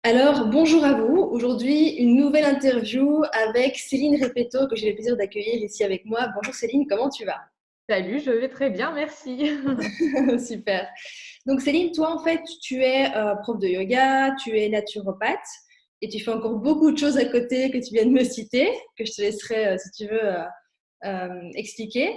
Alors, bonjour à vous. Aujourd'hui, une nouvelle interview avec Céline Repetto, que j'ai le plaisir d'accueillir ici avec moi. Bonjour Céline, comment tu vas? Salut, je vais très bien, merci. Super. Donc Céline, toi en fait, tu es prof de yoga, tu es naturopathe et tu fais encore beaucoup de choses à côté que tu viens de me citer, que je te laisserai, si tu veux, expliquer.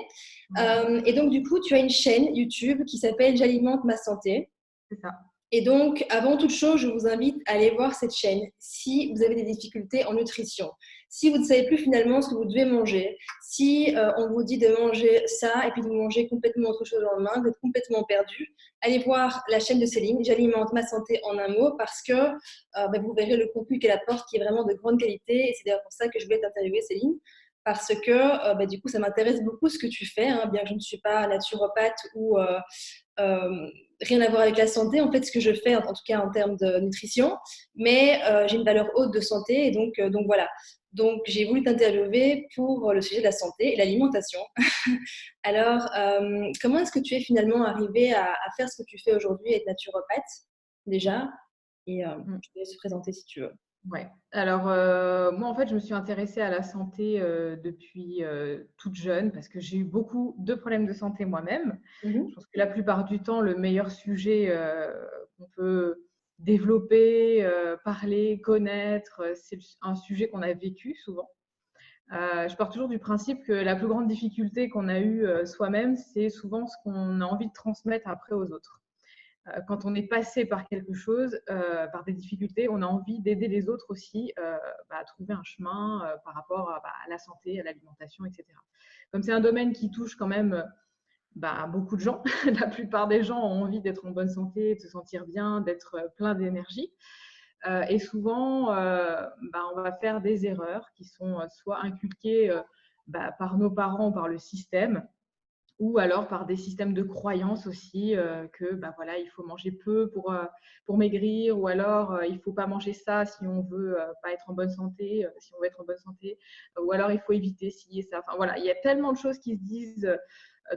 Ouais, Et donc du coup, tu as une chaîne YouTube qui s'appelle J'alimente ma santé. c'est ça. Et donc, avant toute chose, je vous invite à aller voir cette chaîne si vous avez des difficultés en nutrition. Si vous ne savez plus finalement ce que vous devez manger, si on vous dit de manger ça et puis de manger complètement autre chose le lendemain, d'être complètement perdu, allez voir la chaîne de Céline, J'alimente ma santé en un mot, parce que vous verrez le contenu qu'elle apporte qui est vraiment de grande qualité. Et c'est d'ailleurs pour ça que je voulais t'interviewer, Céline, parce que du coup, ça m'intéresse beaucoup ce que tu fais, hein, bien que je ne suis pas naturopathe ou euh, rien à voir avec la santé, en fait, ce que je fais, en tout cas en termes de nutrition, mais j'ai une valeur haute de santé, et donc voilà. Donc, j'ai voulu t'interviewer pour le sujet de la santé et l'alimentation. Alors, comment est-ce que tu es finalement arrivé à faire ce que tu fais aujourd'hui, être naturopathe, déjà? Et Mm. je te laisse te présenter si tu veux. Ouais. Alors, moi, en fait, je me suis intéressée à la santé depuis toute jeune parce que j'ai eu beaucoup de problèmes de santé moi-même. Je Mhm. pense que la plupart du temps, le meilleur sujet qu'on peut développer, parler, connaître, c'est un sujet qu'on a vécu souvent. Je pars toujours du principe que la plus grande difficulté qu'on a eue soi-même, c'est souvent ce qu'on a envie de transmettre après aux autres. Quand on est passé par quelque chose, par des difficultés, on a envie d'aider les autres aussi à trouver un chemin par rapport à la santé, à l'alimentation, etc. Comme c'est un domaine qui touche quand même beaucoup de gens, la plupart des gens ont envie d'être en bonne santé, de se sentir bien, d'être plein d'énergie. Et souvent, on va faire des erreurs qui sont soit inculquées par nos parents ou par le système, ou alors par des systèmes de croyances aussi que voilà, il faut manger peu pour maigrir, ou alors il faut pas manger ça si on veut pas être en bonne santé, si on veut être en bonne santé, ou alors il faut éviter ci et ça. Enfin voilà, il y a tellement de choses qui se disent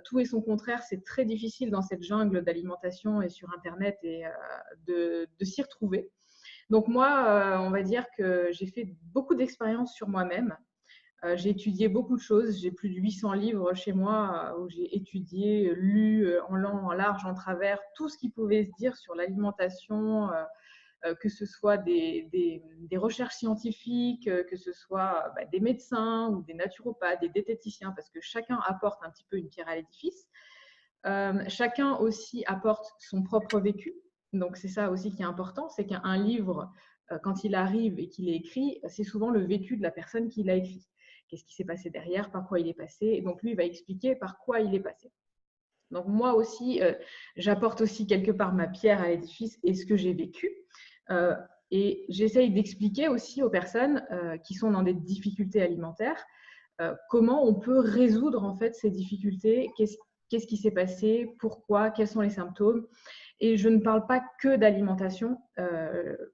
tout et son contraire. C'est très difficile dans cette jungle d'alimentation et sur Internet et de s'y retrouver. Donc moi, on va dire que j'ai fait beaucoup d'expériences sur moi-même. J'ai étudié beaucoup de choses. J'ai plus de 800 livres chez moi où j'ai étudié, lu en long, en large, en travers, tout ce qui pouvait se dire sur l'alimentation, que ce soit des recherches scientifiques, que ce soit des médecins ou des naturopathes, des diététiciens, parce que chacun apporte un petit peu une pierre à l'édifice. Chacun aussi apporte son propre vécu. Donc c'est ça aussi qui est important, c'est qu'un livre, quand il arrive et qu'il est écrit, c'est souvent le vécu de la personne qui l'a écrit. Qu'est-ce qui s'est passé derrière, par quoi il est passé. Et donc lui, il va expliquer par quoi il est passé. Donc moi aussi, j'apporte aussi quelque part ma pierre à l'édifice et ce que j'ai vécu. Euh, et j'essaye d'expliquer aussi aux personnes qui sont dans des difficultés alimentaires comment on peut résoudre en fait ces difficultés, qu'est-ce qui s'est passé, pourquoi, quels sont les symptômes. Et je ne parle pas que d'alimentation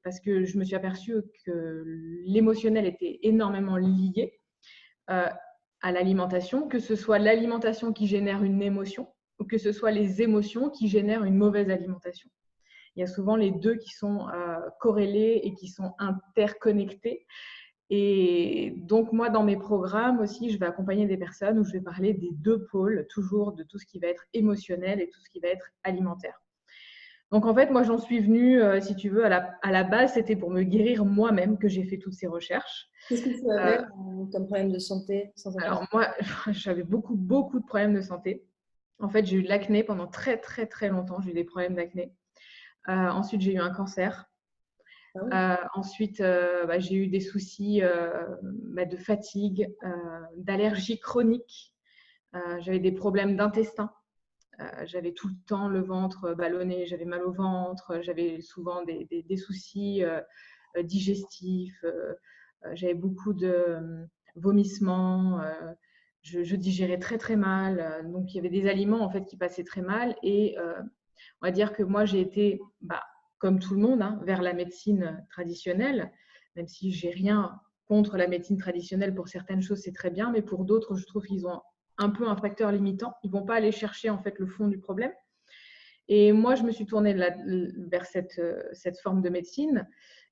parce que je me suis aperçue que l'émotionnel était énormément lié euh, à l'alimentation, que ce soit l'alimentation qui génère une émotion ou que ce soit les émotions qui génèrent une mauvaise alimentation. Il y a souvent les deux qui sont corrélés et qui sont interconnectés. Et donc, moi, dans mes programmes aussi, je vais accompagner des personnes où je vais parler des deux pôles, toujours de tout ce qui va être émotionnel et tout ce qui va être alimentaire. Donc, en fait, moi, j'en suis venue, si tu veux, à la base, c'était pour me guérir moi-même que j'ai fait toutes ces recherches. Qu'est-ce que tu Euh, avais comme problème de santé sans alors, indiscrétion? moi, j'avais beaucoup de problèmes de santé. En fait, j'ai eu de l'acné pendant très longtemps. J'ai eu des problèmes d'acné. Ensuite, j'ai eu un cancer. Ah oui. Ensuite, j'ai eu des soucis de fatigue, d'allergie chronique. J'avais des problèmes d'intestin. J'avais tout le temps le ventre ballonné, j'avais mal au ventre, j'avais souvent des soucis digestifs, j'avais beaucoup de vomissements, je digérais très mal. Donc, il y avait des aliments en fait qui passaient très mal. Et on va dire que moi, j'ai été, comme tout le monde, hein, vers la médecine traditionnelle, même si j'ai rien contre la médecine traditionnelle. Pour certaines choses, c'est très bien, mais pour d'autres, je trouve qu'ils ont un peu un facteur limitant. Ils ne vont pas aller chercher en fait le fond du problème. Et moi, je me suis tournée vers cette forme de médecine.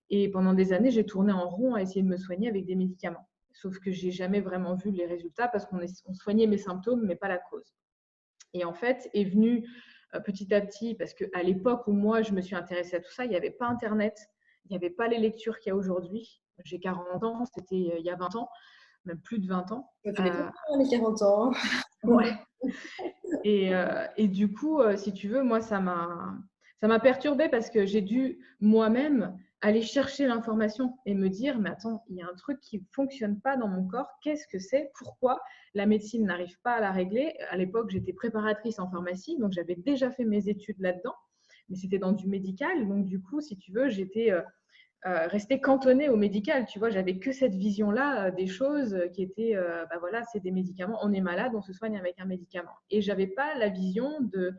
Et pendant des années, j'ai tourné en rond à essayer de me soigner avec des médicaments. Sauf que j'ai jamais vraiment vu les résultats parce qu'on soignait mes symptômes, mais pas la cause. Et en fait, est venu petit à petit, parce qu'à l'époque où moi, je me suis intéressée à tout ça, il n'y avait pas Internet, il n'y avait pas les lectures qu'il y a aujourd'hui. J'ai 40 ans, c'était il y a 20 ans, même plus de 20 ans. Ça fait longtemps, les 40 ans. Ouais. Et du coup, si tu veux, moi, ça m'a perturbée parce que j'ai dû moi-même aller chercher l'information et me dire, mais attends, il y a un truc qui ne fonctionne pas dans mon corps, qu'est-ce que c'est? Pourquoi la médecine n'arrive pas à la régler? À l'époque, j'étais préparatrice en pharmacie, donc j'avais déjà fait mes études là-dedans, mais c'était dans du médical. Donc du coup, si tu veux, j'étais restée cantonnée au médical. Tu vois, j'avais que cette vision-là des choses qui étaient, bah voilà, c'est des médicaments, on est malade, on se soigne avec un médicament. Et j'avais pas la vision de,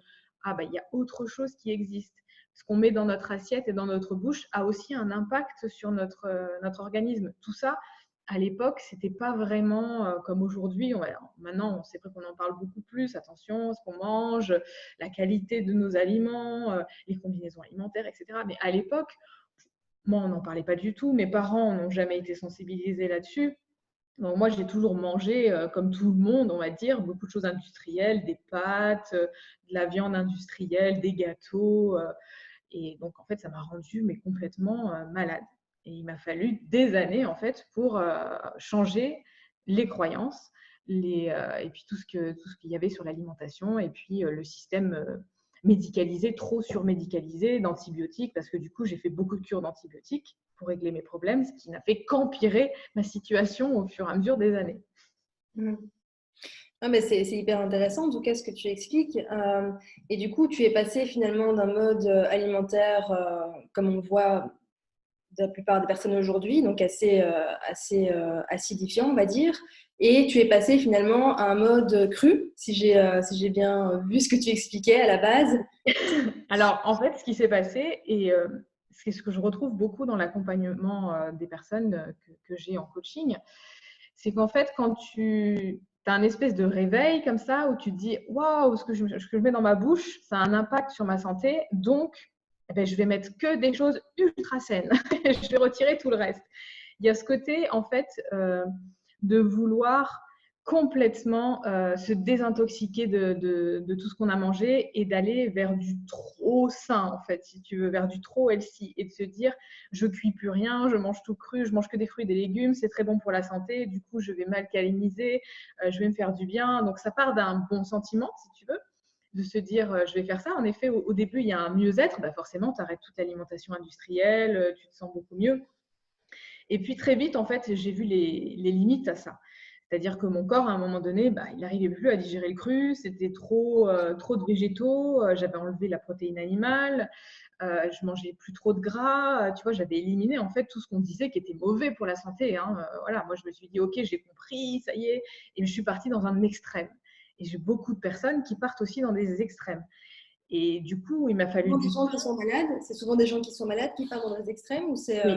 ah bah il y a autre chose qui existe. Ce qu'on met dans notre assiette et dans notre bouche a aussi un impact sur notre organisme. Tout ça, à l'époque, c'était pas vraiment comme aujourd'hui. Maintenant, c'est vrai qu'on en parle beaucoup plus. Attention, ce qu'on mange, la qualité de nos aliments, les combinaisons alimentaires, etc. Mais à l'époque, moi, on n'en parlait pas du tout. Mes parents n'ont jamais été sensibilisés là-dessus. Donc, moi, j'ai toujours mangé, comme tout le monde, on va dire, beaucoup de choses industrielles, des pâtes, de la viande industrielle, des gâteaux. Et donc, en fait, ça m'a rendue mais complètement malade. Et il m'a fallu des années, en fait, pour changer les croyances et puis tout ce qu'il y avait sur l'alimentation et puis le système médicalisé, trop surmédicalisé, d'antibiotiques, parce que du coup, j'ai fait beaucoup de cures d'antibiotiques pour régler mes problèmes, ce qui n'a fait qu'empirer ma situation au fur et à mesure des années. Non, mais c'est hyper intéressant, en tout cas, ce que tu expliques. Et du coup, tu es passé finalement d'un mode alimentaire, comme on voit de la plupart des personnes aujourd'hui, donc assez acidifiant, on va dire. Et tu es passé finalement à un mode cru, si j'ai bien vu ce que tu expliquais à la base. Alors, en fait, ce qui s'est passé, et c'est ce que je retrouve beaucoup dans l'accompagnement des personnes que j'ai en coaching, c'est qu'en fait, quand tu as un espèce de réveil comme ça, où tu te dis, waouh, ce que je mets dans ma bouche, ça a un impact sur ma santé, donc eh ben, je vais mettre que des choses ultra saines. Je vais retirer tout le reste. Il y a ce côté, en fait, de vouloir complètement se désintoxiquer de tout ce qu'on a mangé et d'aller vers du trop sain, en fait, si tu veux, vers du trop healthy, et de se dire, je cuis plus rien, je mange tout cru, je mange que des fruits et des légumes, c'est très bon pour la santé, du coup, je vais m'alcaliniser, je vais me faire du bien. Donc, ça part d'un bon sentiment, si tu veux, de se dire, je vais faire ça. En effet, au début, il y a un mieux-être, bah forcément, tu arrêtes toute l'alimentation industrielle, tu te sens beaucoup mieux. Et puis, très vite, en fait, j'ai vu les limites à ça. C'est-à-dire que mon corps, à un moment donné, bah, il n'arrivait plus à digérer le cru, c'était trop de végétaux, j'avais enlevé la protéine animale, je mangeais plus trop de gras, tu vois, j'avais éliminé en fait tout ce qu'on disait qui était mauvais pour la santé. Voilà, moi je me suis dit, ok, j'ai compris, ça y est, et je suis partie dans un extrême. Et j'ai beaucoup de personnes qui partent aussi dans des extrêmes. Et du coup, il m'a fallu Souvent du des gens temps. qui sont malades, c'est souvent des gens qui sont malades qui partent dans les extrêmes ou c'est Oui.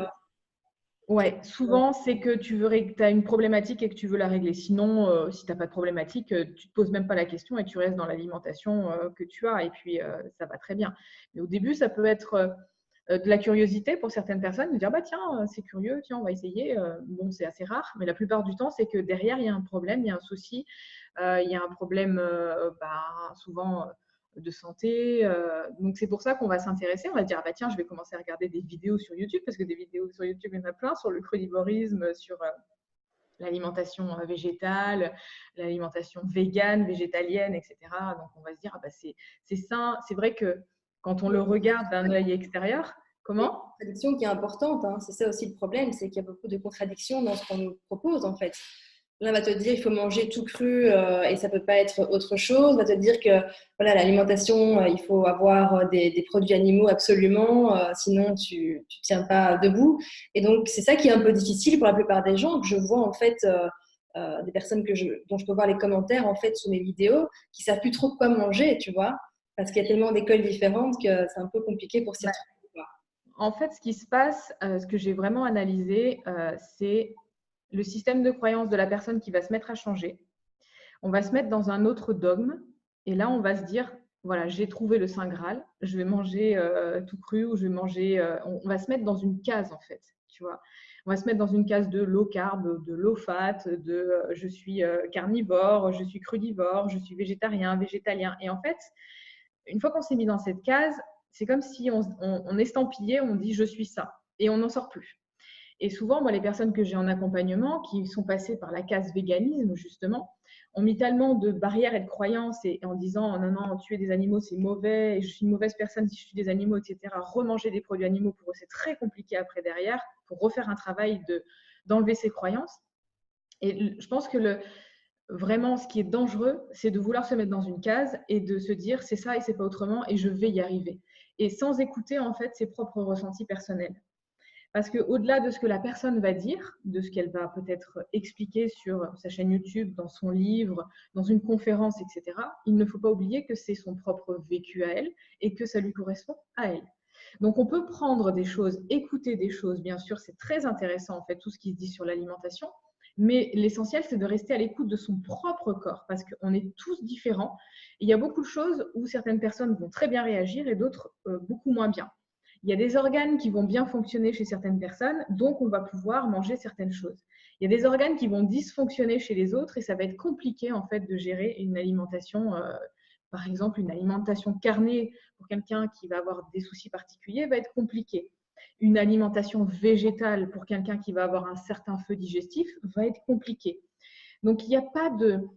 Ouais, souvent, c'est que tu as une problématique et que tu veux la régler. Sinon, si tu n'as pas de problématique, tu ne te poses même pas la question et tu restes dans l'alimentation que tu as et puis ça va très bien. Mais au début, ça peut être de la curiosité pour certaines personnes, de dire bah tiens, c'est curieux, tiens, on va essayer. Bon, c'est assez rare, mais la plupart du temps, c'est que derrière, il y a un problème, il y a un souci, il y a un problème souvent de santé. Donc, c'est pour ça qu'on va s'intéresser. On va se dire, ah bah tiens, je vais commencer à regarder des vidéos sur YouTube, parce que des vidéos sur YouTube, il y en a plein, sur le crudivorisme, sur l'alimentation végétale, l'alimentation végane, végétalienne, etc. Donc, on va se dire, ah bah c'est sain. C'est vrai que quand on le regarde d'un œil extérieur, il y a une comment? contradiction qui est importante, hein. C'est ça aussi le problème, c'est qu'il y a beaucoup de contradictions dans ce qu'on nous propose en fait. L'un va te dire il faut manger tout cru et ça peut pas être autre chose. Va te dire que voilà l'alimentation, il faut avoir des produits animaux absolument, sinon tu tiens pas debout. Et donc c'est ça qui est un peu difficile pour la plupart des gens. Que je vois en fait des personnes dont je peux voir les commentaires en fait sous mes vidéos qui savent plus trop quoi manger, tu vois, parce qu'il y a tellement d'écoles différentes que c'est un peu compliqué pour s'y retrouver. En fait, ce qui se passe, ce que j'ai vraiment analysé, c'est le système de croyance de la personne qui va se mettre à changer. On va se mettre dans un autre dogme et là, on va se dire, voilà, j'ai trouvé le Saint Graal, je vais manger tout cru ou je vais manger… on va se mettre dans une case en fait, tu vois. On va se mettre dans une case de low carb, de low fat, de je suis carnivore, je suis crudivore, je suis végétarien, végétalien. Et en fait, une fois qu'on s'est mis dans cette case, c'est comme si on estampillait, on dit je suis ça et on n'en sort plus. Et souvent, moi, les personnes que j'ai en accompagnement qui sont passées par la case véganisme, justement, ont mis tellement de barrières et de croyances et en disant non, non, tuer des animaux, c'est mauvais, et je suis une mauvaise personne si je tue des animaux, etc. Remanger des produits animaux, pour eux, c'est très compliqué après derrière, pour refaire un travail d'enlever ces croyances. Et je pense que vraiment, ce qui est dangereux, c'est de vouloir se mettre dans une case et de se dire c'est ça et c'est pas autrement et je vais y arriver. Et sans écouter en fait ses propres ressentis personnels. Parce qu'au-delà de ce que la personne va dire, de ce qu'elle va peut-être expliquer sur sa chaîne YouTube, dans son livre, dans une conférence, etc., il ne faut pas oublier que c'est son propre vécu à elle et que ça lui correspond à elle. Donc, on peut prendre des choses, écouter des choses, bien sûr, c'est très intéressant, en fait, tout ce qui se dit sur l'alimentation, mais l'essentiel, c'est de rester à l'écoute de son propre corps, parce qu'on est tous différents. Il y a beaucoup de choses où certaines personnes vont très bien réagir et d'autres beaucoup moins bien. Il y a des organes qui vont bien fonctionner chez certaines personnes, donc on va pouvoir manger certaines choses. Il y a des organes qui vont dysfonctionner chez les autres et ça va être compliqué en fait de gérer une alimentation, par exemple une alimentation carnée pour quelqu'un qui va avoir des soucis particuliers va être compliqué. Une alimentation végétale pour quelqu'un qui va avoir un certain feu digestif va être compliqué. Donc il n'y a pas de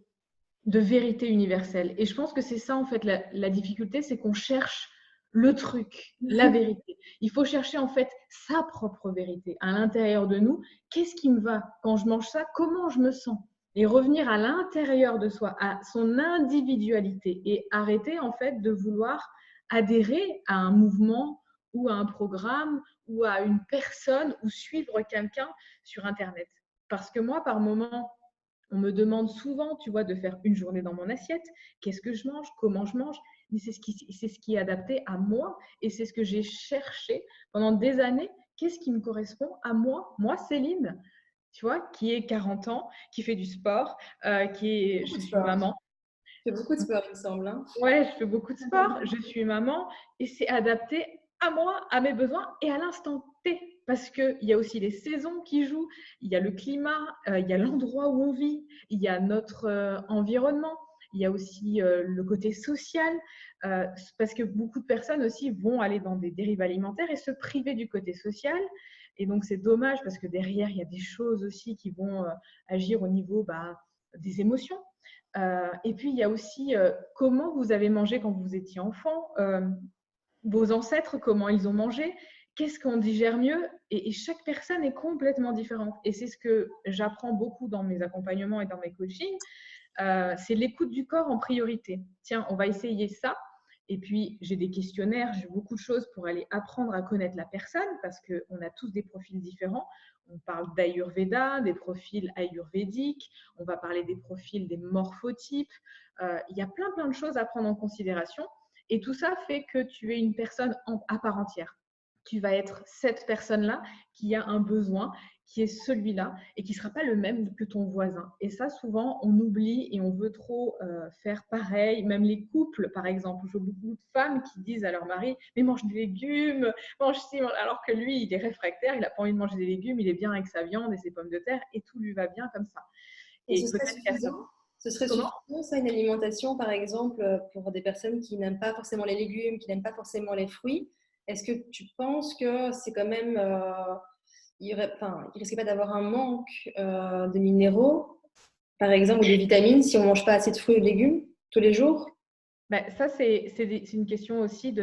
vérité universelle. Et je pense que c'est ça en fait la difficulté, c'est qu'on cherche le truc, la vérité. Il faut chercher en fait sa propre vérité à l'intérieur de nous. Qu'est-ce qui me va quand je mange ça? Comment je me sens? Et revenir à l'intérieur de soi, à son individualité et arrêter en fait de vouloir adhérer à un mouvement ou à un programme ou à une personne ou suivre quelqu'un sur Internet. Parce que moi, par moment, on me demande souvent, tu vois, de faire une journée dans mon assiette. Qu'est-ce que je mange? Comment je mange? Mais c'est ce qui est adapté à moi et c'est ce que j'ai cherché pendant des années. Qu'est-ce qui me correspond à moi? Moi, Céline, tu vois, qui est 40 ans, qui fait du sport, je suis maman. Tu fais beaucoup de sport, il me semble. Hein. Ouais, je fais beaucoup de sport, je suis maman et c'est adapté à moi, à mes besoins et à l'instant T. Parce qu'il y a aussi les saisons qui jouent, il y a le climat, il y a l'endroit où on vit, il y a notre environnement, il y a aussi le côté social, parce que beaucoup de personnes aussi vont aller dans des dérives alimentaires et se priver du côté social. Et donc, c'est dommage parce que derrière, il y a des choses aussi qui vont agir au niveau des émotions. Et puis, il y a aussi comment vous avez mangé quand vous étiez enfant, vos ancêtres, comment ils ont mangé, qu'est-ce qu'on digère mieux et chaque personne est complètement différente. Et c'est ce que j'apprends beaucoup dans mes accompagnements et dans mes coachings, c'est l'écoute du corps en priorité. Tiens, on va essayer ça. Et puis, j'ai des questionnaires, j'ai beaucoup de choses pour aller apprendre à connaître la personne parce qu'on a tous des profils différents. On parle d'Ayurveda, des profils ayurvédiques, on va parler des profils des morphotypes. Il y a plein de choses à prendre en considération. Et tout ça fait que tu es une personne à part entière. Tu vas être cette personne-là qui a un besoin, qui est celui-là et qui ne sera pas le même que ton voisin. Et ça, souvent, on oublie et on veut trop faire pareil. Même les couples, par exemple. Je vois beaucoup de femmes qui disent à leur mari « mais mange des légumes, mange ci », alors que lui, il est réfractaire, il n'a pas envie de manger des légumes, il est bien avec sa viande et ses pommes de terre et tout lui va bien comme ça. Et ce serait suffisant? Ce serait suffisant, ça, une alimentation, par exemple, pour des personnes qui n'aiment pas forcément les légumes, qui n'aiment pas forcément les fruits. Est-ce que tu penses que c'est quand même… il ne risque pas d'avoir un manque de minéraux, par exemple, ou de vitamines, si on ne mange pas assez de fruits et de légumes tous les jours? Ça, c'est une question aussi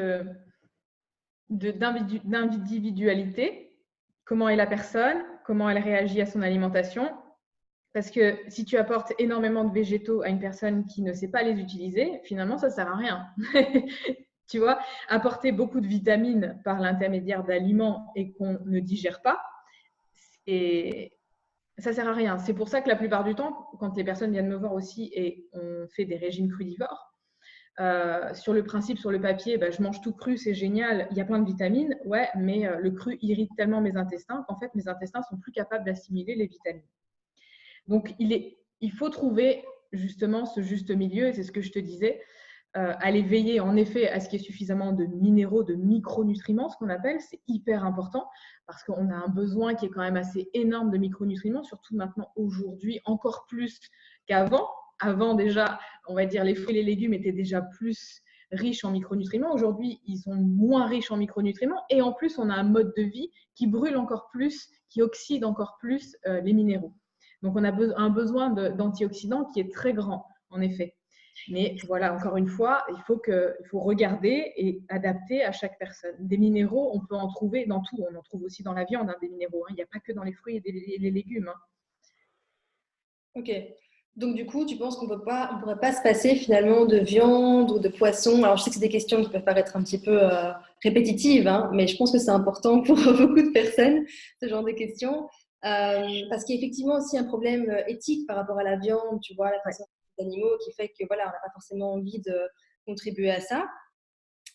d'individualité. Comment est la personne? Comment elle réagit à son alimentation? Parce que si tu apportes énormément de végétaux à une personne qui ne sait pas les utiliser, finalement, ça ne sert à rien. Tu vois, apporter beaucoup de vitamines par l'intermédiaire d'aliments et qu'on ne digère pas, ça ne sert à rien. C'est pour ça que la plupart du temps, quand les personnes viennent me voir aussi et on fait des régimes crudivores, sur le principe, sur le papier, je mange tout cru, c'est génial, il y a plein de vitamines, ouais, mais le cru irrite tellement mes intestins qu'en fait, mes intestins sont plus capables d'assimiler les vitamines. Donc, il faut trouver justement ce juste milieu, et c'est ce que je te disais. aller veiller en effet à ce qu'il y ait suffisamment de minéraux, de micronutriments, ce qu'on appelle, c'est hyper important parce qu'on a un besoin qui est quand même assez énorme de micronutriments, surtout maintenant, aujourd'hui, encore plus qu'avant. Avant déjà, on va dire, les fruits et les légumes étaient déjà plus riches en micronutriments. Aujourd'hui, ils sont moins riches en micronutriments et en plus, on a un mode de vie qui brûle encore plus, qui oxyde encore plus les minéraux. Donc, on a un besoin d'antioxydants qui est très grand, en effet. Mais voilà, encore une fois, il faut regarder et adapter à chaque personne. Des minéraux, on peut en trouver dans tout. On en trouve aussi dans la viande, des minéraux. Il n'y a pas que dans les fruits et les légumes. Ok. Donc, du coup, tu penses qu'on pourrait pas se passer finalement de viande ou de poisson? Alors, je sais que c'est des questions qui peuvent paraître un petit peu répétitives, hein, mais je pense que c'est important pour beaucoup de personnes, ce genre de questions. Parce qu'il y a effectivement aussi un problème éthique par rapport à la viande, tu vois, la Ouais. façon des animaux qui fait que voilà, on n'a pas forcément envie de contribuer à ça.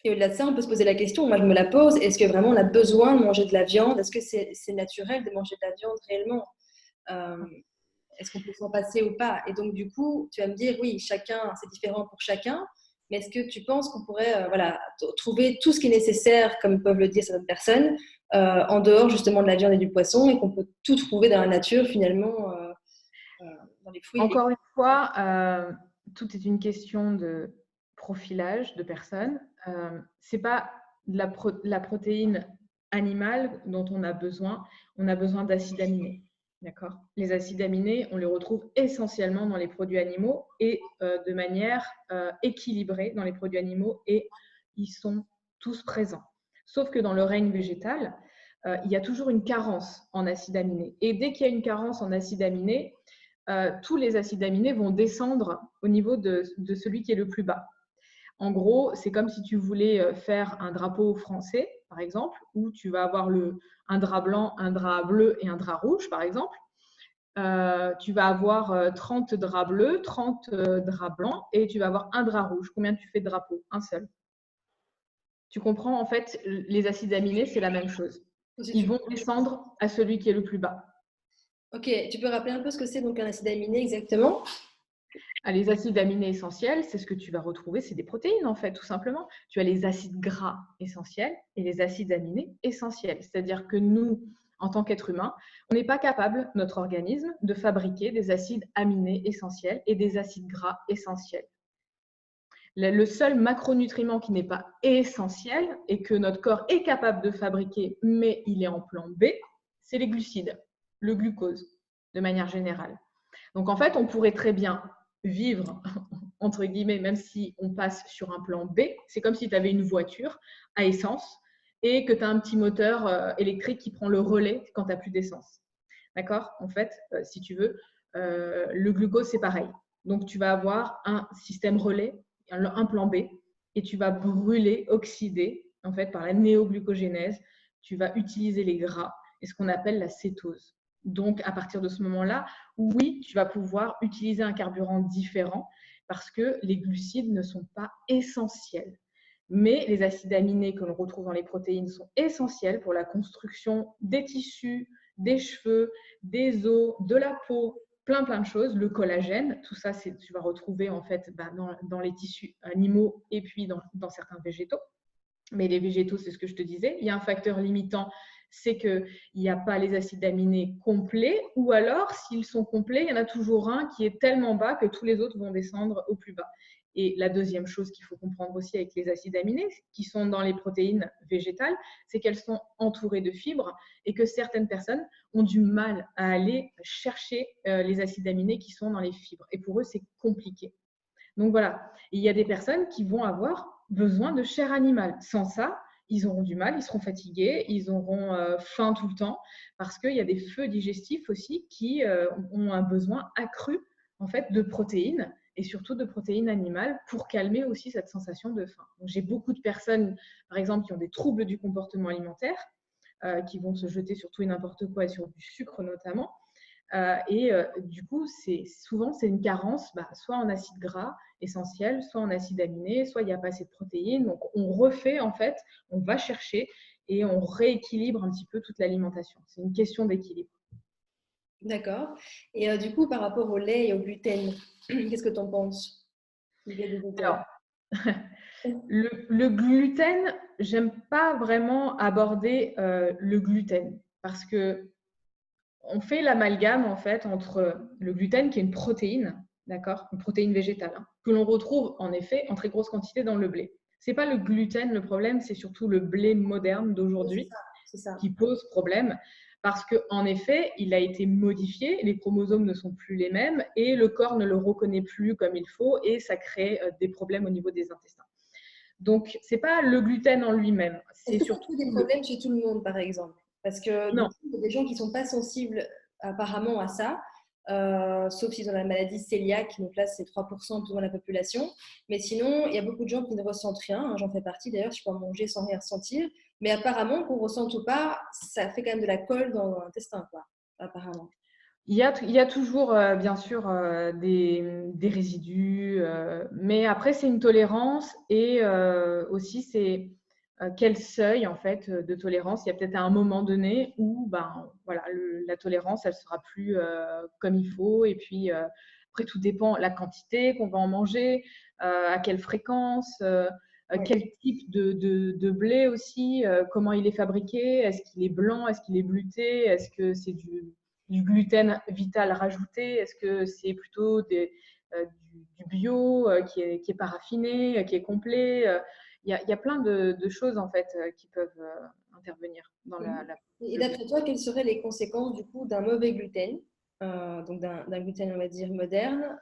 Et au-delà de ça, on peut se poser la question, moi je me la pose, est-ce que vraiment on a besoin de manger de la viande? Est-ce que c'est naturel de manger de la viande réellement? Euh, Est-ce qu'on peut s'en passer ou pas? Et donc, du coup, tu vas me dire, oui, chacun, c'est différent pour chacun, mais est-ce que tu penses qu'on pourrait voilà, trouver tout ce qui est nécessaire, comme peuvent le dire certaines personnes, en dehors justement de la viande et du poisson, et qu'on peut tout trouver dans la nature finalement, euh, dans les fruits et les... Encore une fois, tout est une question de profilage de personnes. Ce n'est pas la protéine animale dont on a besoin d'acides aminés. D'accord. Les acides aminés, on les retrouve essentiellement dans les produits animaux et de manière équilibrée dans les produits animaux et ils sont tous présents. Sauf que dans le règne végétal, il y a toujours une carence en acides aminés. Et dès qu'il y a une carence en acides aminés, tous les acides aminés vont descendre au niveau de celui qui est le plus bas. En gros, c'est comme si tu voulais faire un drapeau français, par exemple, où tu vas avoir un drap blanc, un drap bleu et un drap rouge, par exemple. Tu vas avoir 30 draps bleus, 30 draps blancs et tu vas avoir un drap rouge. Combien tu fais de drapeaux? Un seul. Tu comprends, en fait, les acides aminés, c'est la même chose. Ils vont descendre à celui qui est le plus bas. Ok, tu peux rappeler un peu ce que c'est donc un acide aminé exactement? Les acides aminés essentiels, c'est ce que tu vas retrouver, c'est des protéines en fait, tout simplement. Tu as les acides gras essentiels et les acides aminés essentiels. C'est-à-dire que nous, en tant qu'êtres humains, on n'est pas capable, notre organisme, de fabriquer des acides aminés essentiels et des acides gras essentiels. Le seul macronutriment qui n'est pas essentiel et que notre corps est capable de fabriquer, mais il est en plan B, c'est les glucides, le glucose, de manière générale. Donc en fait, on pourrait très bien vivre, entre guillemets, même si on passe sur un plan B, c'est comme si tu avais une voiture à essence et que tu as un petit moteur électrique qui prend le relais quand tu n'as plus d'essence. D'accord? En fait, si tu veux, le glucose, c'est pareil. Donc tu vas avoir un système relais, un plan B, et tu vas brûler, oxyder, en fait, par la néoglucogénèse, tu vas utiliser les gras et ce qu'on appelle la cétose. Donc, à partir de ce moment-là, oui, tu vas pouvoir utiliser un carburant différent parce que les glucides ne sont pas essentiels. Mais les acides aminés que l'on retrouve dans les protéines sont essentiels pour la construction des tissus, des cheveux, des os, de la peau, plein de choses. Le collagène, tout ça, tu vas retrouver en fait dans les tissus animaux et puis dans certains végétaux. Mais les végétaux, c'est ce que je te disais. Il y a un facteur limitant, c'est qu'il n'y a pas les acides aminés complets, ou alors, s'ils sont complets, il y en a toujours un qui est tellement bas que tous les autres vont descendre au plus bas. Et la deuxième chose qu'il faut comprendre aussi avec les acides aminés, qui sont dans les protéines végétales, c'est qu'elles sont entourées de fibres et que certaines personnes ont du mal à aller chercher les acides aminés qui sont dans les fibres. Et pour eux, c'est compliqué. Donc voilà, il y a des personnes qui vont avoir besoin de chair animale. Sans ça, ils auront du mal, ils seront fatigués, ils auront faim tout le temps parce qu'il y a des feux digestifs aussi qui ont un besoin accru en fait de protéines et surtout de protéines animales pour calmer aussi cette sensation de faim. Donc, j'ai beaucoup de personnes, par exemple, qui ont des troubles du comportement alimentaire, qui vont se jeter sur tout et n'importe quoi et sur du sucre notamment. Du coup, souvent, c'est une carence, soit en acides gras essentiels, soit en acides aminés, soit il n'y a pas assez de protéines. Donc, on refait, en fait, on va chercher et on rééquilibre un petit peu toute l'alimentation. C'est une question d'équilibre. D'accord. Et du coup, par rapport au lait et au gluten, qu'est-ce que tu en penses? Alors, Le gluten, j'aime pas vraiment aborder le gluten parce que on fait l'amalgame en fait entre le gluten qui est une protéine, d'accord, une protéine végétale, hein, que l'on retrouve en effet en très grosse quantité dans le blé. C'est pas le gluten le problème, c'est surtout le blé moderne d'aujourd'hui C'est ça. qui pose problème parce qu'en effet, il a été modifié, les chromosomes ne sont plus les mêmes et le corps ne le reconnaît plus comme il faut et ça crée des problèmes au niveau des intestins. Donc, c'est pas le gluten en lui-même, Est-ce c'est que ça surtout crée des problèmes chez tout le monde, par exemple? Parce que du non. coup, il y a des gens qui ne sont pas sensibles apparemment à ça, sauf s'ils ont la maladie cœliaque, donc là, c'est 3% plus ou moins de la population. Mais sinon, il y a beaucoup de gens qui ne ressentent rien, hein, j'en fais partie d'ailleurs, je peux en manger sans rien ressentir. Mais apparemment, qu'on ressente ou pas, ça fait quand même de la colle dans l'intestin, quoi, apparemment. Il y a toujours, bien sûr, des résidus, mais après, c'est une tolérance et aussi, c'est quel seuil, en fait, de tolérance. Il y a peut-être à un moment donné où, ben, voilà, la tolérance, elle sera plus comme il faut. Et puis, après, tout dépend la quantité qu'on va en manger, à quelle fréquence, Oui. quel type de blé aussi, comment il est fabriqué, est-ce qu'il est blanc, est-ce qu'il est bleuté, est-ce que c'est du gluten vital rajouté? Est-ce que c'est plutôt du bio qui est pas raffiné, qui est complet? Il y a plein de choses en fait qui peuvent intervenir dans Mhm. Et le d'après blé. toi, quelles seraient les conséquences du coup d'un mauvais gluten, donc d'un gluten, on va dire, moderne?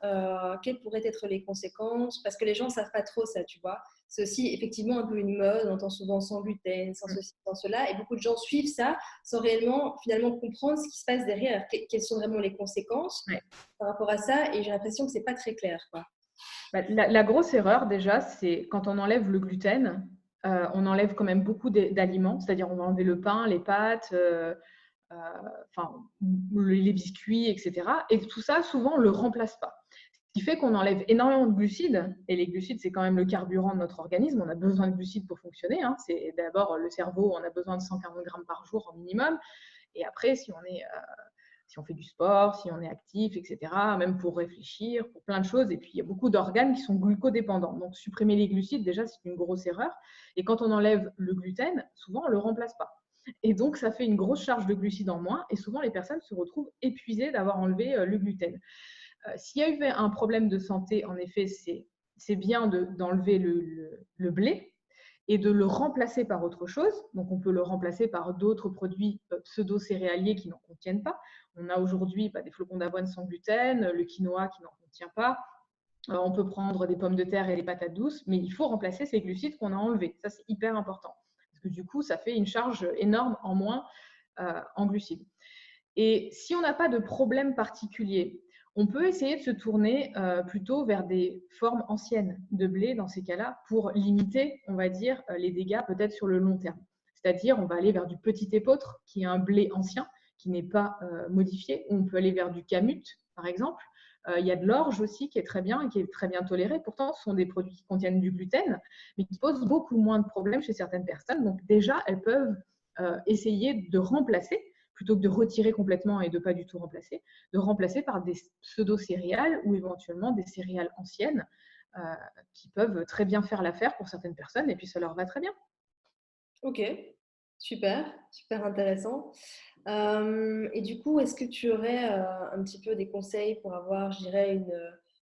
Quelles pourraient être les conséquences? Parce que les gens ne savent pas trop ça, tu vois. C'est aussi effectivement un peu une mode, on entend souvent sans gluten, sans ceci, sans cela, et beaucoup de gens suivent ça sans réellement finalement comprendre ce qui se passe derrière, quelles sont vraiment les conséquences Ouais. par rapport à ça, et j'ai l'impression que c'est pas très clair, quoi. Bah, la grosse erreur déjà, c'est quand on enlève le gluten, on enlève quand même beaucoup d'aliments, c'est-à-dire on va enlever le pain, les pâtes, euh, enfin, les biscuits, etc. Et tout ça, souvent, on ne le remplace pas. Ce qui fait qu'on enlève énormément de glucides, et les glucides, c'est quand même le carburant de notre organisme. On a besoin de glucides pour fonctionner, hein. C'est d'abord le cerveau, on a besoin de 140 grammes par jour au minimum. Et après, si on fait du sport, si on est actif, etc., même pour réfléchir, pour plein de choses. Et puis, il y a beaucoup d'organes qui sont glucodépendants. Donc, supprimer les glucides, déjà, c'est une grosse erreur. Et quand on enlève le gluten, souvent, on ne le remplace pas. Et donc, ça fait une grosse charge de glucides en moins. Et souvent, les personnes se retrouvent épuisées d'avoir enlevé le gluten. S'il y a eu un problème de santé, en effet, c'est bien d'enlever le blé et de le remplacer par autre chose. Donc, on peut le remplacer par d'autres produits pseudo-céréaliers qui n'en contiennent pas. On a aujourd'hui des flocons d'avoine sans gluten, le quinoa qui n'en contient pas. On peut prendre des pommes de terre et des patates douces, mais il faut remplacer ces glucides qu'on a enlevés. Ça, c'est hyper important. Parce que du coup, ça fait une charge énorme en moins en glucides. Et si on n'a pas de problème particulier, on peut essayer de se tourner plutôt vers des formes anciennes de blé dans ces cas-là pour limiter, on va dire, les dégâts peut-être sur le long terme. C'est-à-dire, on va aller vers du petit épeautre, qui est un blé ancien, qui n'est pas modifié. On peut aller vers du camut, par exemple. Il y a de l'orge aussi qui est très bien et qui est très bien toléré. Pourtant, ce sont des produits qui contiennent du gluten, mais qui posent beaucoup moins de problèmes chez certaines personnes. Donc déjà, elles peuvent essayer de remplacer plutôt que de retirer complètement et de pas du tout remplacer, de remplacer par des pseudo-céréales ou éventuellement des céréales anciennes euh, qui peuvent très bien faire l'affaire pour certaines personnes et puis ça leur va très bien. Ok, super, super intéressant. Et du coup, est-ce que tu aurais un petit peu des conseils pour avoir, je dirais,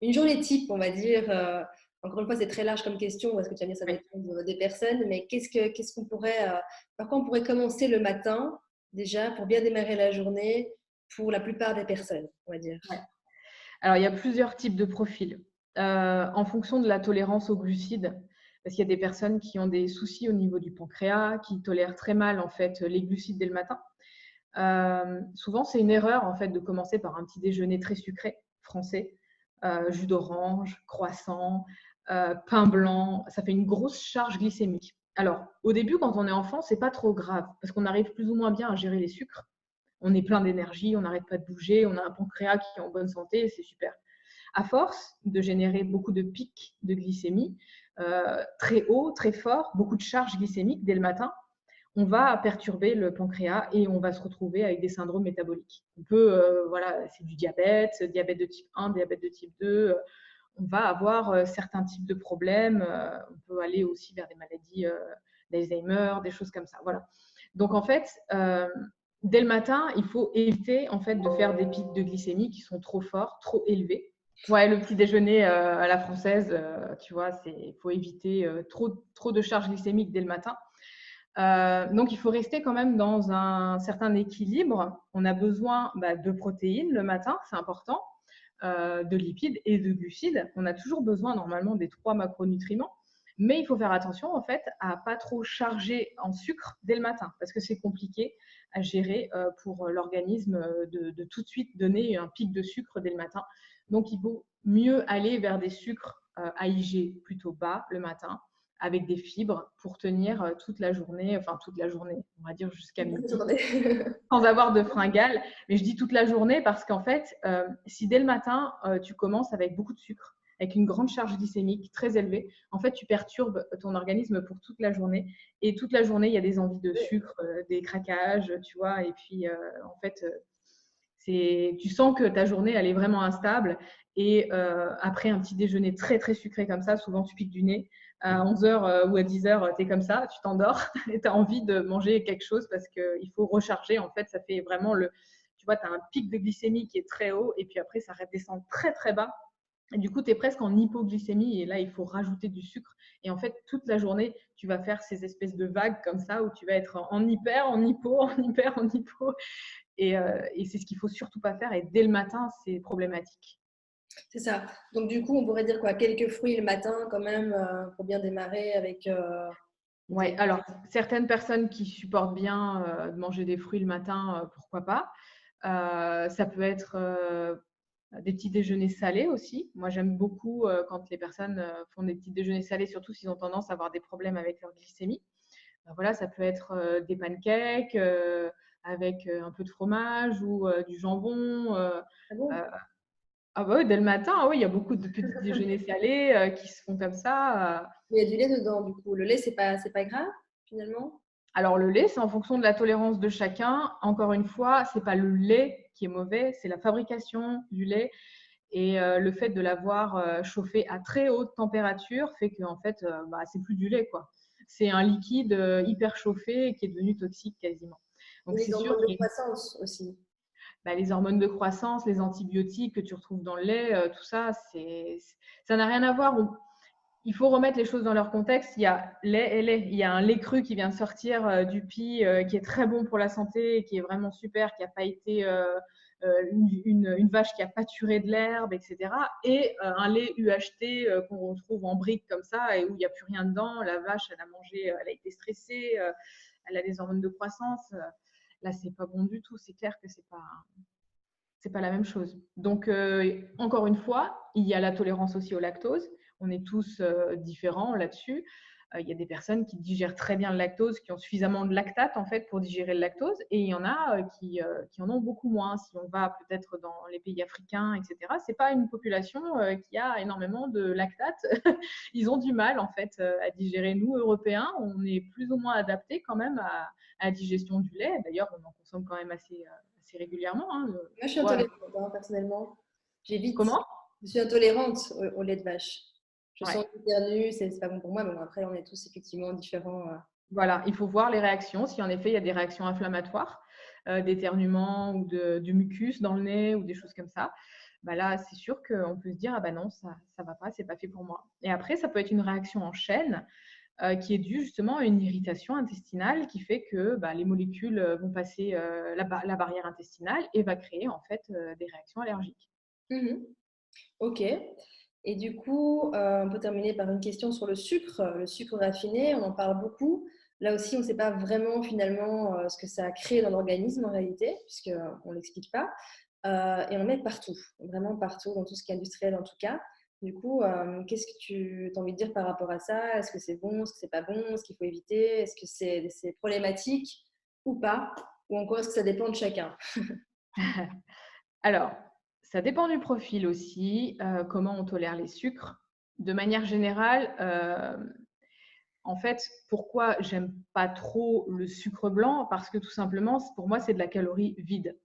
une journée type, on va dire encore une fois, c'est très large comme question, parce que tu vas dire ça Ouais. dépend des personnes, mais qu'est-ce qu'on pourrait, par quoi on pourrait commencer le matin, déjà, pour bien démarrer la journée pour la plupart des personnes, on va dire. Ouais. Alors, il y a plusieurs types de profils. En fonction de la tolérance aux glucides, parce qu'il y a des personnes qui ont des soucis au niveau du pancréas, qui tolèrent très mal en fait les glucides dès le matin. Souvent, c'est une erreur en fait de commencer par un petit déjeuner très sucré français, jus d'orange, croissant, pain blanc. Ça fait une grosse charge glycémique. Alors, au début, quand on est enfant, c'est pas trop grave parce qu'on arrive plus ou moins bien à gérer les sucres. On est plein d'énergie, on n'arrête pas de bouger, on a un pancréas qui est en bonne santé, c'est super. À force de générer beaucoup de pics de glycémie, très haut, très fort, beaucoup de charges glycémiques dès le matin, on va perturber le pancréas et on va se retrouver avec des syndromes métaboliques. On peut, voilà, c'est du diabète, diabète de type 1, diabète de type 2. on va avoir certains types de problèmes. On peut aller aussi vers des maladies d'Alzheimer, des choses comme ça. Voilà. Donc, en fait, dès le matin, il faut éviter en fait, de faire des pics de glycémie qui sont trop forts, trop élevés. Ouais, le petit déjeuner à la française, tu vois, il faut éviter trop de charge glycémique dès le matin. Donc, il faut rester quand même dans un certain équilibre. On a besoin de protéines le matin, c'est important, de lipides et de glucides. On a toujours besoin normalement des 3 macronutriments. Mais il faut faire attention en fait à pas trop charger en sucre dès le matin parce que c'est compliqué à gérer pour l'organisme de tout de suite donner un pic de sucre dès le matin. Donc, il vaut mieux aller vers des sucres AIG plutôt bas le matin avec des fibres pour tenir toute la journée, on va dire jusqu'à midi, sans avoir de fringales. Mais je dis toute la journée parce qu'en fait, si dès le matin, tu commences avec beaucoup de sucre, avec une grande charge glycémique très élevée, en fait, tu perturbes ton organisme pour toute la journée. Et toute la journée, il y a des envies de sucre, des craquages, tu vois. Et puis, en fait, tu sens que ta journée, elle est vraiment instable. Et après un petit déjeuner très, très sucré comme ça, souvent tu piques du nez. À 11h ou à 10h, tu es comme ça, tu t'endors et tu as envie de manger quelque chose parce qu'il faut recharger. En fait, ça fait vraiment tu vois, tu as un pic de glycémie qui est très haut et puis après, ça redescend très, très bas. Et du coup, tu es presque en hypoglycémie et là, il faut rajouter du sucre. Et en fait, toute la journée, tu vas faire ces espèces de vagues comme ça où tu vas être en hyper, en hypo, en hyper, en hypo. Et c'est ce qu'il ne faut surtout pas faire. Et dès le matin, c'est problématique. C'est ça. Donc, du coup, on pourrait dire quoi? Quelques fruits le matin, quand même, pour bien démarrer avec. Ouais, alors, certaines personnes qui supportent bien de manger des fruits le matin, pourquoi pas. Ça peut être des petits déjeuners salés aussi. Moi, j'aime beaucoup quand les personnes font des petits déjeuners salés, surtout s'ils ont tendance à avoir des problèmes avec leur glycémie. Voilà, ça peut être des pancakes avec un peu de fromage ou du jambon. Ah bon? Ah bah oui, dès le matin, oui, il y a beaucoup de petits déjeuners salés qui se font comme ça. Mais il y a du lait dedans, du coup. Le lait, c'est pas grave, finalement? Alors, le lait, c'est en fonction de la tolérance de chacun. Encore une fois, ce n'est pas le lait qui est mauvais, c'est la fabrication du lait. Et le fait de l'avoir chauffé à très haute température fait qu'en fait, c'est plus du lait, quoi. C'est un liquide hyper chauffé qui est devenu toxique quasiment. Donc, Et les c'est sûr hormones que de croissance aussi. les hormones de croissance, les antibiotiques que tu retrouves dans le lait, tout ça, ça n'a rien à voir. Il faut remettre les choses dans leur contexte. Il y a lait et lait. Il y a un lait cru qui vient de sortir du pis, qui est très bon pour la santé, qui est vraiment super, qui n'a pas été une vache qui a pâturé de l'herbe, etc. Et un lait UHT qu'on retrouve en brique comme ça et où il n'y a plus rien dedans. La vache, elle a mangé, elle a été stressée, elle a des hormones de croissance. Là, c'est pas bon du tout. C'est clair que c'est pas la même chose. Donc, encore une fois, il y a la tolérance aussi au lactose. On est tous différents là-dessus. Il y a des personnes qui digèrent très bien le lactose, qui ont suffisamment de lactate en fait pour digérer le lactose, et il y en a qui en ont beaucoup moins. Si on va peut-être dans les pays africains, etc., c'est pas une population qui a énormément de lactate. Ils ont du mal en fait à digérer. Nous, Européens, on est plus ou moins adaptés quand même à la digestion du lait. D'ailleurs, on en consomme quand même assez régulièrement. Hein. Moi, je suis Voilà. intolérante, hein, personnellement. J'évite. Comment? Je suis intolérante au lait de vache. Je Ouais. sens hyper nue, c'est pas bon pour moi, mais bon, après, on est tous effectivement différents. Voilà, il faut voir les réactions. Si en effet il y a des réactions inflammatoires, d'éternuement ou du mucus dans le nez ou des choses comme ça, là c'est sûr qu'on peut se dire ah bah non ça va pas, c'est pas fait pour moi. Et après ça peut être une réaction en chaîne qui est due justement à une irritation intestinale qui fait que les molécules vont passer la barrière intestinale et va créer en fait des réactions allergiques. Mhm. Ok. Et du coup, on peut terminer par une question sur le sucre raffiné. On en parle beaucoup. Là aussi, on ne sait pas vraiment finalement ce que ça a créé dans l'organisme en réalité, puisqu'on ne l'explique pas. Et on en met partout, vraiment partout, dans tout ce qui est industriel en tout cas. Du coup, qu'est-ce que tu as envie de dire par rapport à ça? Est-ce que c'est bon? Est-ce que c'est pas bon? Est-ce qu'il faut éviter? Est-ce que c'est problématique ou pas? Ou encore, est-ce que ça dépend de chacun? Alors, ça dépend du profil aussi, comment on tolère les sucres. De manière générale, en fait, pourquoi j'aime pas trop le sucre blanc? Parce que tout simplement, pour moi, c'est de la calorie vide.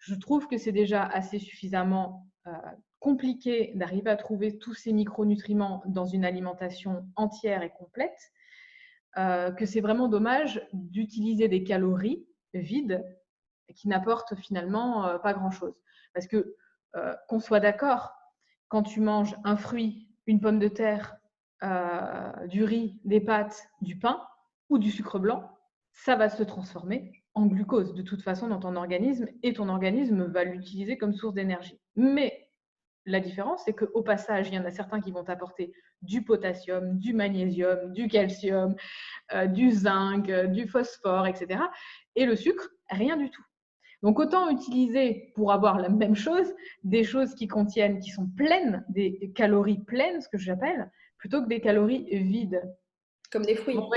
Je trouve que c'est déjà assez suffisamment compliqué d'arriver à trouver tous ces micronutriments dans une alimentation entière et complète, que c'est vraiment dommage d'utiliser des calories vides qui n'apportent finalement pas grand-chose. Parce que, qu'on soit d'accord, quand tu manges un fruit, une pomme de terre, du riz, des pâtes, du pain ou du sucre blanc, ça va se transformer en glucose de toute façon dans ton organisme et ton organisme va l'utiliser comme source d'énergie. Mais la différence, c'est qu'au passage, il y en a certains qui vont t'apporter du potassium, du magnésium, du calcium, du zinc, du phosphore, etc. Et le sucre, rien du tout. Donc, autant utiliser pour avoir la même chose, des choses qui sont pleines, des calories pleines, ce que j'appelle, plutôt que des calories vides. Comme des fruits, Bon,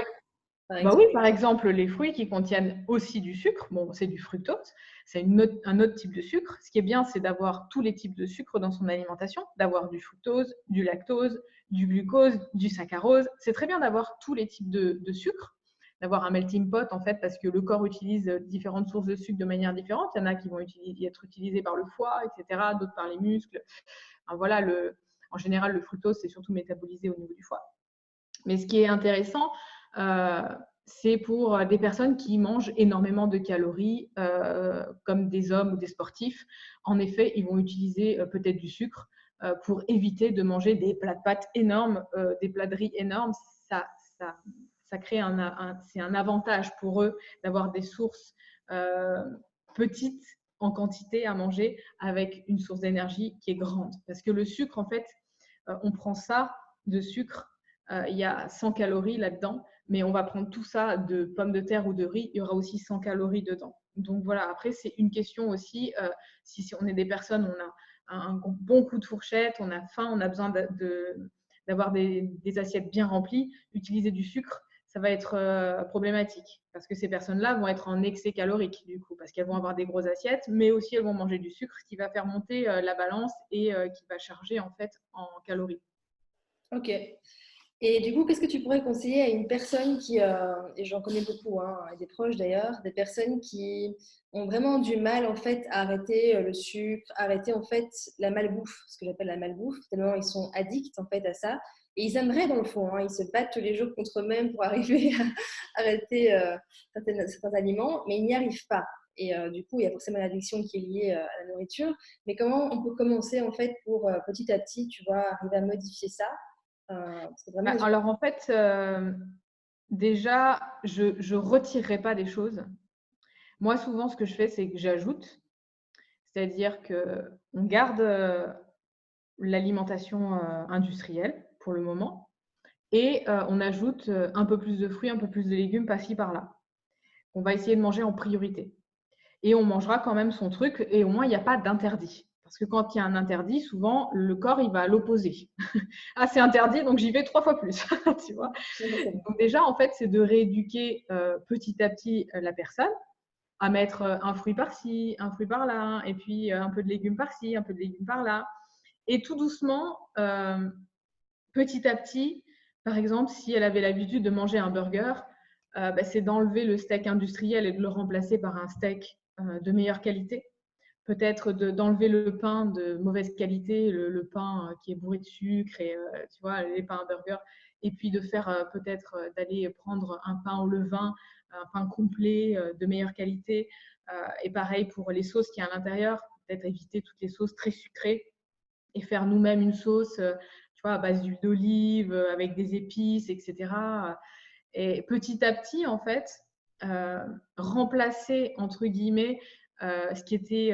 par bah oui, exemple. par exemple, les fruits qui contiennent aussi du sucre, bon, c'est du fructose, c'est un autre type de sucre. Ce qui est bien, c'est d'avoir tous les types de sucre dans son alimentation, d'avoir du fructose, du lactose, du glucose, du saccharose. C'est très bien d'avoir tous les types de sucre, d'avoir un melting pot en fait, parce que le corps utilise différentes sources de sucre de manière différente. Il y en a qui vont être utilisés par le foie, etc., d'autres par les muscles. Enfin, voilà, en général, le fructose, c'est surtout métabolisé au niveau du foie. Mais ce qui est intéressant, c'est pour des personnes qui mangent énormément de calories, comme des hommes ou des sportifs. En effet, ils vont utiliser peut-être du sucre pour éviter de manger des plats de pâtes énormes, des plats de riz énormes. Ça, ça, ça crée c'est un avantage pour eux d'avoir des sources petites en quantité à manger avec une source d'énergie qui est grande. Parce que le sucre, en fait, on prend ça de sucre. Il y a 100 calories là-dedans, mais on va prendre tout ça de pommes de terre ou de riz, il y aura aussi 100 calories dedans. Donc voilà, après, c'est une question aussi, si on est des personnes, on a un bon coup de fourchette, on a faim, on a besoin d'avoir des assiettes bien remplies, utiliser du sucre, ça va être problématique parce que ces personnes-là vont être en excès calorique du coup, parce qu'elles vont avoir des grosses assiettes, mais aussi elles vont manger du sucre qui va faire monter la balance et qui va charger en fait en calories. Ok. Et du coup, qu'est-ce que tu pourrais conseiller à une personne qui, et j'en connais beaucoup, hein, et des proches d'ailleurs, des personnes qui ont vraiment du mal en fait à arrêter le sucre, arrêter en fait la malbouffe, ce que j'appelle la malbouffe, tellement ils sont addicts en fait à ça. Et ils aimeraient dans le fond, hein, ils se battent tous les jours contre eux-mêmes pour arriver à arrêter certains aliments, mais ils n'y arrivent pas. Et du coup, il y a forcément l'addiction qui est liée à la nourriture. Mais comment on peut commencer en fait pour petit à petit, tu vois, arriver à modifier ça? C'est vraiment Alors en fait, déjà, je retirerai pas des choses. Moi, souvent, ce que je fais, c'est que j'ajoute, c'est-à-dire que on garde l'alimentation industrielle pour le moment et on ajoute un peu plus de fruits, un peu plus de légumes par-ci par-là. On va essayer de manger en priorité et on mangera quand même son truc et au moins il n'y a pas d'interdit. Parce que quand il y a un interdit, souvent le corps il va à l'opposé. Ah, c'est interdit, donc j'y vais 3 fois plus. Tu vois. Donc déjà, en fait, c'est de rééduquer petit à petit la personne à mettre un fruit par-ci, un fruit par-là, et puis un peu de légumes par-ci, un peu de légumes par-là. Et tout doucement, petit à petit, par exemple, si elle avait l'habitude de manger un burger, c'est d'enlever le steak industriel et de le remplacer par un steak de meilleure qualité. Peut-être d'enlever le pain de mauvaise qualité, le pain qui est bourré de sucre et tu vois, les pains à burger. Et puis de faire peut-être d'aller prendre un pain au levain, un pain complet de meilleure qualité. Et pareil pour les sauces qui y a à l'intérieur, peut-être éviter toutes les sauces très sucrées et faire nous-mêmes une sauce, tu vois, à base d'huile d'olive, avec des épices, etc. Et petit à petit, en fait, remplacer, entre guillemets, ce qui était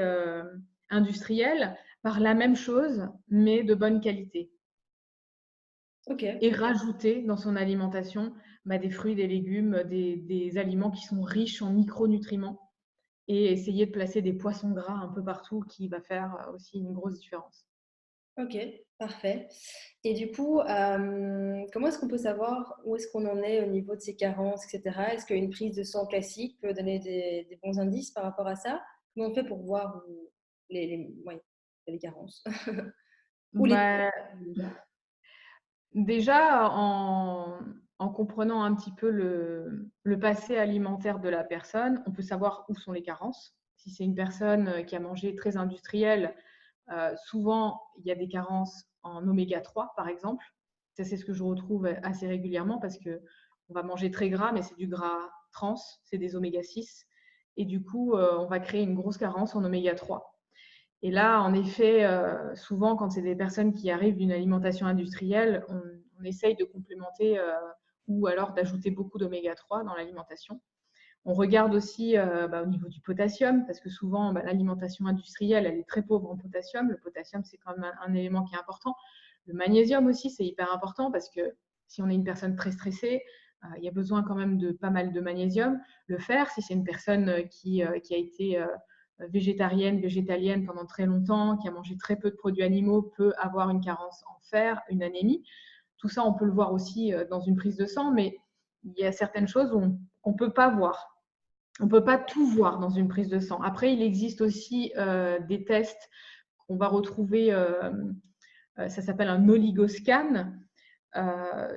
industriel par la même chose, mais de bonne qualité. Ok. Et rajouter dans son alimentation des fruits, des légumes, des aliments qui sont riches en micronutriments et essayer de placer des poissons gras un peu partout qui va faire aussi une grosse différence. Ok, parfait. Et du coup, comment est-ce qu'on peut savoir où est-ce qu'on en est au niveau de ces carences, etc. Est-ce qu'une prise de sang classique peut donner des bons indices par rapport à ça? Comment on fait pour voir où ouais, les carences? Ou les... Bah, déjà, en comprenant un petit peu le passé alimentaire de la personne, on peut savoir où sont les carences. Si c'est une personne qui a mangé très industriel, Souvent, il y a des carences en oméga 3, par exemple. Ça, c'est ce que je retrouve assez régulièrement parce qu'on va manger très gras, mais c'est du gras trans, c'est des oméga 6. Et du coup, on va créer une grosse carence en oméga 3. Et là, en effet, souvent, quand c'est des personnes qui arrivent d'une alimentation industrielle, on essaye de complémenter ou alors d'ajouter beaucoup d'oméga 3 dans l'alimentation. On regarde aussi au niveau du potassium, parce que souvent, l'alimentation industrielle, elle est très pauvre en potassium. Le potassium, c'est quand même un élément qui est important. Le magnésium aussi, c'est hyper important parce que si on est une personne très stressée, il y a besoin quand même de pas mal de magnésium. Le fer, si c'est une personne qui a été végétarienne, végétalienne pendant très longtemps, qui a mangé très peu de produits animaux, peut avoir une carence en fer, une anémie. Tout ça, on peut le voir aussi dans une prise de sang, mais il y a certaines choses où on ne peut pas voir. On ne peut pas tout voir dans une prise de sang. Après, il existe aussi des tests qu'on va retrouver, ça s'appelle un oligoscan.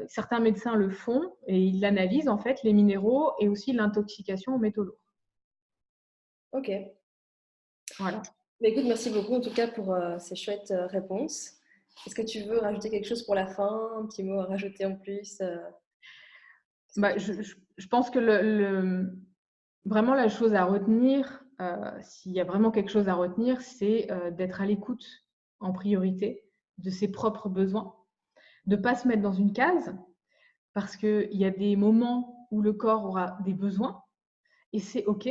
Certains médecins le font et ils l'analysent en fait, les minéraux et aussi l'intoxication aux métaux lourds. Ok. Voilà. Mais écoute, merci beaucoup en tout cas pour ces chouettes réponses. Est-ce que tu veux rajouter quelque chose pour la fin? Un petit mot à rajouter en plus? Je pense que vraiment la chose à retenir, s'il y a vraiment quelque chose à retenir, c'est d'être à l'écoute en priorité de ses propres besoins, de ne pas se mettre dans une case, parce qu'il y a des moments où le corps aura des besoins et c'est OK.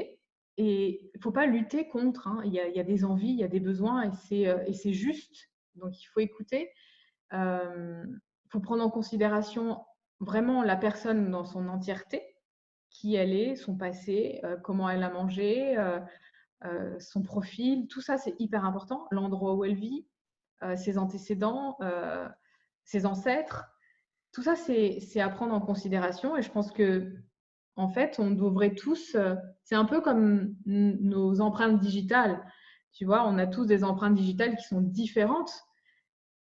Et il ne faut pas lutter contre. Hein. Il y a des envies, il y a des besoins et c'est juste. Donc il faut écouter. Il faut prendre en considération vraiment la personne dans son entièreté, qui elle est, son passé, comment elle a mangé, son profil. Tout ça, c'est hyper important. L'endroit où elle vit, ses antécédents, ses ancêtres. Tout ça, c'est à prendre en considération. Et je pense que, en fait, on devrait tous. C'est un peu comme nos empreintes digitales. Tu vois, on a tous des empreintes digitales qui sont différentes.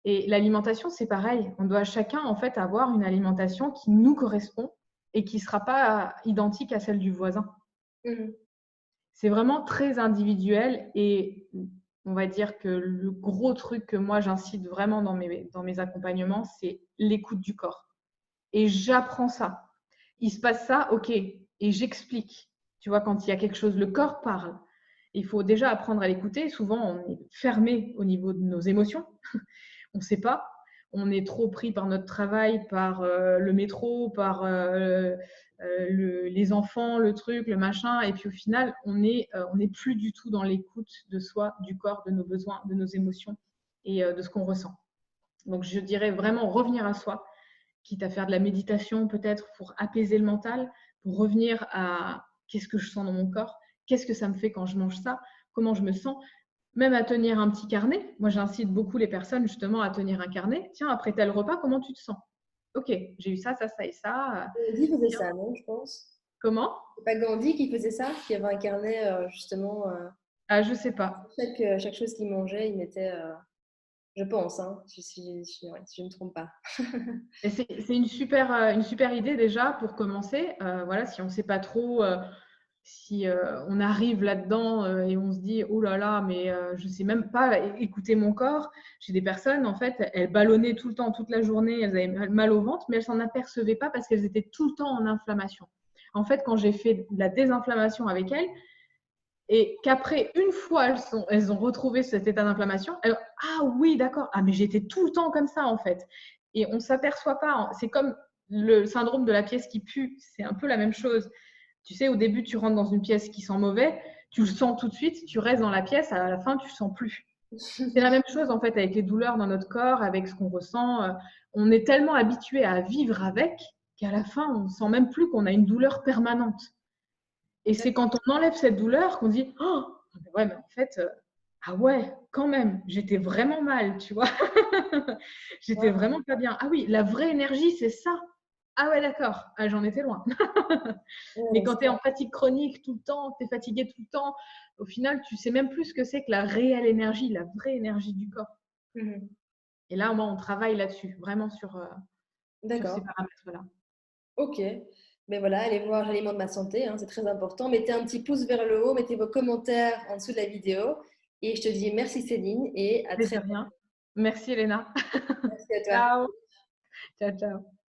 Et l'alimentation, c'est pareil. On doit chacun, en fait, avoir une alimentation qui nous correspond et qui ne sera pas identique à celle du voisin. C'est vraiment très individuel et on va dire que le gros truc que moi, j'incite vraiment dans mes accompagnements, c'est l'écoute du corps. Et j'apprends ça. Il se passe ça, ok, et j'explique. Tu vois, quand il y a quelque chose, le corps parle. Il faut déjà apprendre à l'écouter. Souvent, on est fermé au niveau de nos émotions. On ne sait pas. On est trop pris par notre travail, par le métro, par les enfants, le truc, le machin. Et puis au final, on n'est plus du tout dans l'écoute de soi, du corps, de nos besoins, de nos émotions et de ce qu'on ressent. Donc je dirais vraiment revenir à soi, quitte à faire de la méditation peut-être pour apaiser le mental, pour revenir à qu'est-ce que je sens dans mon corps, qu'est-ce que ça me fait quand je mange ça, comment je me sens, même à tenir un petit carnet. Moi, j'incite beaucoup les personnes justement à tenir un carnet. Tiens, après tel repas, comment tu te sens? Ok, j'ai eu ça, ça, ça et ça. Gandhi faisait ça, non, je pense. Comment? C'est pas Gandhi qui faisait ça, qui avait un carnet justement. Ah, je sais pas. Chaque chose qu'il mangeait, il mettait. Je pense, hein, ouais, si je ne me trompe pas. C'est une super idée déjà pour commencer. Voilà, si on ne sait pas trop, si on arrive là-dedans et on se dit oh là là, mais je ne sais même pas écouter mon corps. J'ai des personnes, en fait, elles ballonnaient tout le temps, toute la journée, elles avaient mal au ventre, mais elles s'en apercevaient pas parce qu'elles étaient tout le temps en inflammation. En fait, quand j'ai fait de la désinflammation avec elles, et qu'après, une fois, elles ont retrouvé cet état d'inflammation, ah oui, d'accord, ah mais j'étais tout le temps comme ça en fait. Et on ne s'aperçoit pas, c'est comme le syndrome de la pièce qui pue, c'est un peu la même chose. Tu sais, au début, tu rentres dans une pièce qui sent mauvais, tu le sens tout de suite, tu restes dans la pièce, à la fin, tu ne sens plus. C'est la même chose en fait avec les douleurs dans notre corps, avec ce qu'on ressent. On est tellement habitué à vivre avec qu'à la fin, on ne sent même plus qu'on a une douleur permanente. Et c'est quand on enlève cette douleur qu'on dit oh, ouais, mais en fait, ah ouais, quand même, j'étais vraiment mal, tu vois. J'étais vraiment pas bien. Ah oui, la vraie énergie, c'est ça. Ah ouais, d'accord. Ah, j'en étais loin. Mais quand tu es en fatigue chronique tout le temps, tu es fatigué tout le temps, au final, tu sais même plus ce que c'est que la réelle énergie, la vraie énergie du corps. Et là, moi, on travaille là-dessus, vraiment sur ces paramètres-là. Ok. Mais voilà, allez voir Aliment de ma santé, hein, c'est très important. Mettez un petit pouce vers le haut, mettez vos commentaires en dessous de la vidéo. Et je te dis merci Céline et à Mais très de bientôt. rien. Merci Elena. Merci à toi. Ciao. Ciao, ciao.